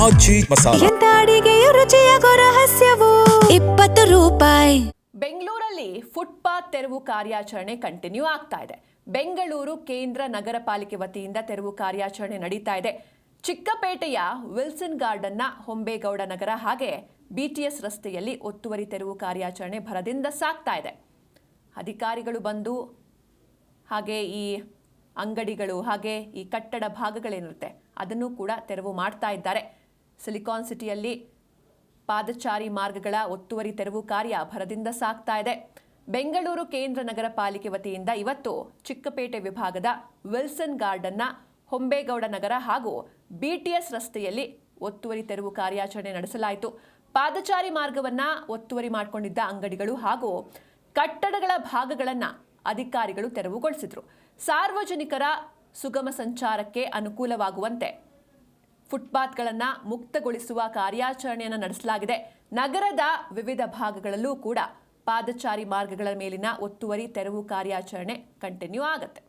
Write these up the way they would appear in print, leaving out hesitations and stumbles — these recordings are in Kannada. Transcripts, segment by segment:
ಆಚಿ ಮಸಾಲ. ಎಂತ ಅಡಿಗೆಯ ರುಚಿಯಾಗೋ ರಹಸ್ಯವು 20 ರೂಪಾಯಿ. ಬೆಂಗಳೂರಲ್ಲಿ ಫುಟ್ಪಾತ್ ತೆರವು ಕಾರ್ಯಾಚರಣೆ ಕಂಟಿನ್ಯೂ ಆಗ್ತಾ ಇದೆ. ಬೆಂಗಳೂರು ಕೇಂದ್ರ ನಗರ ಪಾಲಿಕೆ ವತಿಯಿಂದ ತೆರವು ಕಾರ್ಯಾಚರಣೆ ನಡೀತಾ ಇದೆ. ಚಿಕ್ಕಪೇಟೆಯ ವಿಲ್ಸನ್ ಗಾರ್ಡನ್ನ ಹೊಂಬೇಗೌಡ ನಗರ ಹಾಗೆ BTS ರಸ್ತೆಯಲ್ಲಿ ಒತ್ತುವರಿ ತೆರವು ಕಾರ್ಯಾಚರಣೆ ಭರದಿಂದ ಸಾಗ್ತಾ ಇದೆ. ಅಧಿಕಾರಿಗಳು ಬಂದು ಹಾಗೆ ಈ ಅಂಗಡಿಗಳು ಹಾಗೆ ಈ ಕಟ್ಟಡ ಭಾಗಗಳೇನಿರುತ್ತೆ ಅದನ್ನು ಕೂಡ ತೆರವು ಮಾಡ್ತಾ ಇದ್ದಾರೆ. ಸಿಲಿಕಾನ್ ಸಿಟಿಯಲ್ಲಿ ಪಾದಚಾರಿ ಮಾರ್ಗಗಳ ಒತ್ತುವರಿ ತೆರವು ಕಾರ್ಯ ಭರದಿಂದ ಸಾಗ್ತಾ ಇದೆ. ಬೆಂಗಳೂರು ಕೇಂದ್ರ ನಗರ ಪಾಲಿಕೆ ವತಿಯಿಂದ ಇವತ್ತು ಚಿಕ್ಕಪೇಟೆ ವಿಭಾಗದ ವಿಲ್ಸನ್ ಗಾರ್ಡನ್ನ ಹೊಂಬೇಗೌಡ ನಗರ ಹಾಗೂ BTS ರಸ್ತೆಯಲ್ಲಿ ಒತ್ತುವರಿ ತೆರವು ಕಾರ್ಯಾಚರಣೆ ನಡೆಸಲಾಯಿತು. ಪಾದಚಾರಿ ಮಾರ್ಗವನ್ನ ಒತ್ತುವರಿ ಮಾಡಿಕೊಂಡಿದ್ದ ಅಂಗಡಿಗಳು ಹಾಗೂ ಕಟ್ಟಡಗಳ ಭಾಗಗಳನ್ನು ಅಧಿಕಾರಿಗಳು ತೆರವುಗೊಳಿಸಿದ್ರು. ಸಾರ್ವಜನಿಕರ ಸುಗಮ ಸಂಚಾರಕ್ಕೆ ಅನುಕೂಲವಾಗುವಂತೆ ಫುಟ್ಪಾತ್ಗಳನ್ನು ಮುಕ್ತಗೊಳಿಸುವ ಕಾರ್ಯಾಚರಣೆಯನ್ನು ನಡೆಸಲಾಗಿದೆ. ನಗರದ ವಿವಿಧ ಭಾಗಗಳಲ್ಲೂ ಕೂಡ ಪಾದಚಾರಿ ಮಾರ್ಗಗಳ ಮೇಲಿನ ಒತ್ತುವರಿ ತೆರವು ಕಾರ್ಯಾಚರಣೆ ಕಂಟಿನ್ಯೂ ಆಗುತ್ತೆ.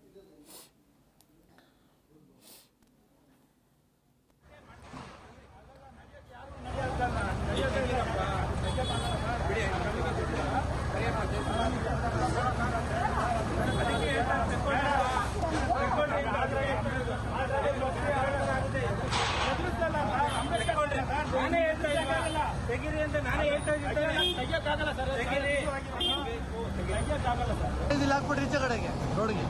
ಹಾಕ್ಬಿಟ್ರಿ ಈಚೆ ಕಡೆಗೆ ರೋಡ್ಗೆ.